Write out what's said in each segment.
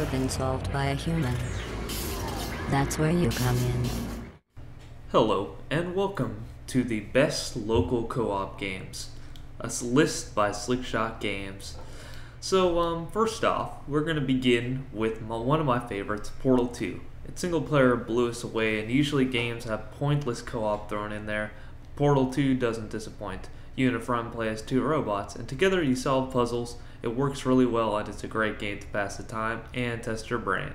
have been solved by a human. That's where you come in. Hello, and welcome to the best local co-op games, a list by Slickshot Games. So, first off, we're going to begin with one of my favorites, Portal 2. Its single player blew us away, and usually games have pointless co-op thrown in there. Portal 2 doesn't disappoint. You and a friend play as two robots, and together you solve puzzles. It works really well, and it's a great game to pass the time and test your brain.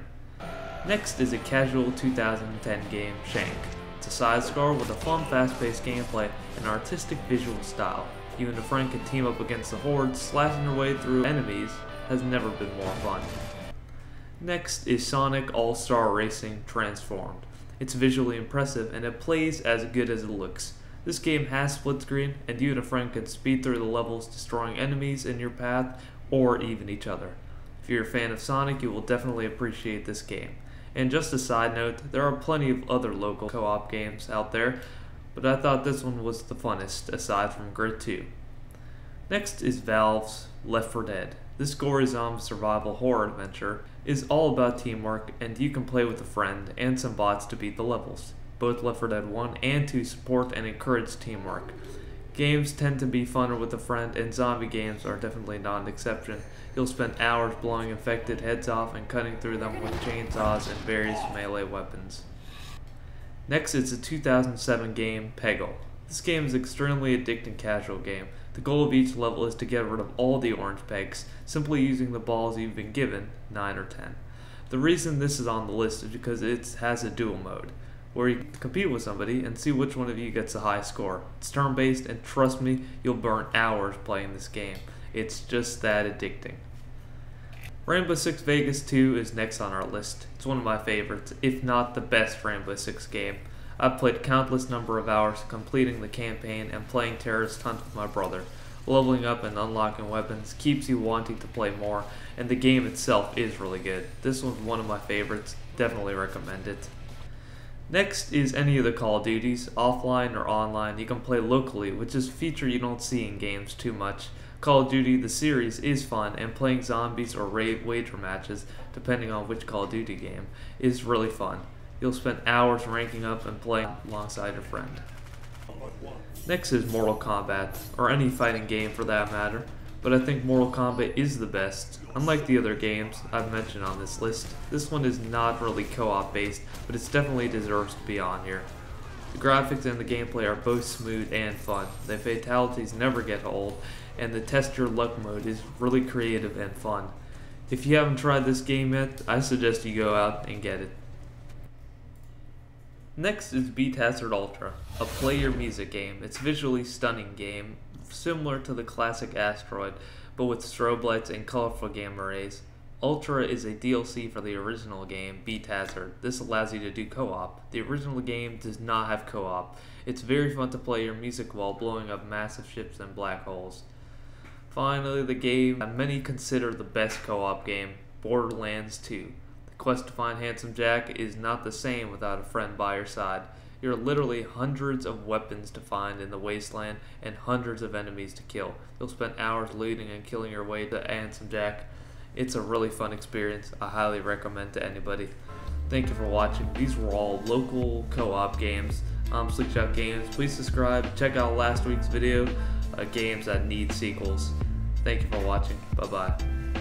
Next is a casual 2010 game, Shank. It's a side-scroller with a fun, fast-paced gameplay and artistic visual style. You and a friend can team up against the hordes, slashing your way through enemies has never been more fun. Next is Sonic All-Star Racing Transformed. It's visually impressive and it plays as good as it looks. This game has split screen, and you and a friend can speed through the levels, destroying enemies in your path or even each other. If you're a fan of Sonic, you will definitely appreciate this game. And just a side note, there are plenty of other local co-op games out there, but I thought this one was the funnest, aside from Grid 2. Next is Valve's Left 4 Dead. This gory zombie survival horror adventure is all about teamwork, and you can play with a friend and some bots to beat the levels. Both Left 4 Dead 1 and 2 support and encourage teamwork. Games tend to be funner with a friend, and zombie games are definitely not an exception. You'll spend hours blowing infected heads off and cutting through them with chainsaws and various melee weapons. Next is the 2007 game, PEGGLE. This game is an extremely addicting casual game. The goal of each level is to get rid of all the orange pegs, simply using the balls you've been given, 9 or 10. The reason this is on the list is because it has a duel mode, where you compete with somebody and see which one of you gets the high score. It's turn-based, and trust me, you'll burn hours playing this game. It's just that addicting. Rainbow Six Vegas 2 is next on our list. It's one of my favorites, if not the best Rainbow Six game. I've played countless number of hours completing the campaign and playing terrorist hunt with my brother. Leveling up and unlocking weapons keeps you wanting to play more, and the game itself is really good. This one's one of my favorites, definitely recommend it. Next is any of the Call of Duties, offline or online. You can play locally, which is a feature you don't see in games too much. Call of Duty, the series, is fun, and playing zombies or wager matches, depending on which Call of Duty game, is really fun. You'll spend hours ranking up and playing alongside your friend. Next is Mortal Kombat, or any fighting game for that matter, but I think Mortal Kombat is the best. Unlike the other games I've mentioned on this list, this one is not really co-op based, but it definitely deserves to be on here. The graphics and the gameplay are both smooth and fun. The fatalities never get old, and the test your luck mode is really creative and fun. If you haven't tried this game yet, I suggest you go out and get it. Next is Beat Hazard Ultra, a player music game. It's a visually stunning game, similar to the classic Asteroid, but with strobe lights and colorful gamma rays. Ultra is a DLC for the original game, Beat Hazard. This allows you to do co-op. The original game does not have co-op. It's very fun to play your music while blowing up massive ships and black holes. Finally, the game that many consider the best co-op game, Borderlands 2. The quest to find Handsome Jack is not the same without a friend by your side. There are literally hundreds of weapons to find in the wasteland and hundreds of enemies to kill. You'll spend hours looting and killing your way to Handsome Jack. It's a really fun experience. I highly recommend to anybody. Thank you for watching. These were all local co-op games. Slickshot Games. Please subscribe. Check out last week's video. Games that need sequels. Thank you for watching. Bye bye.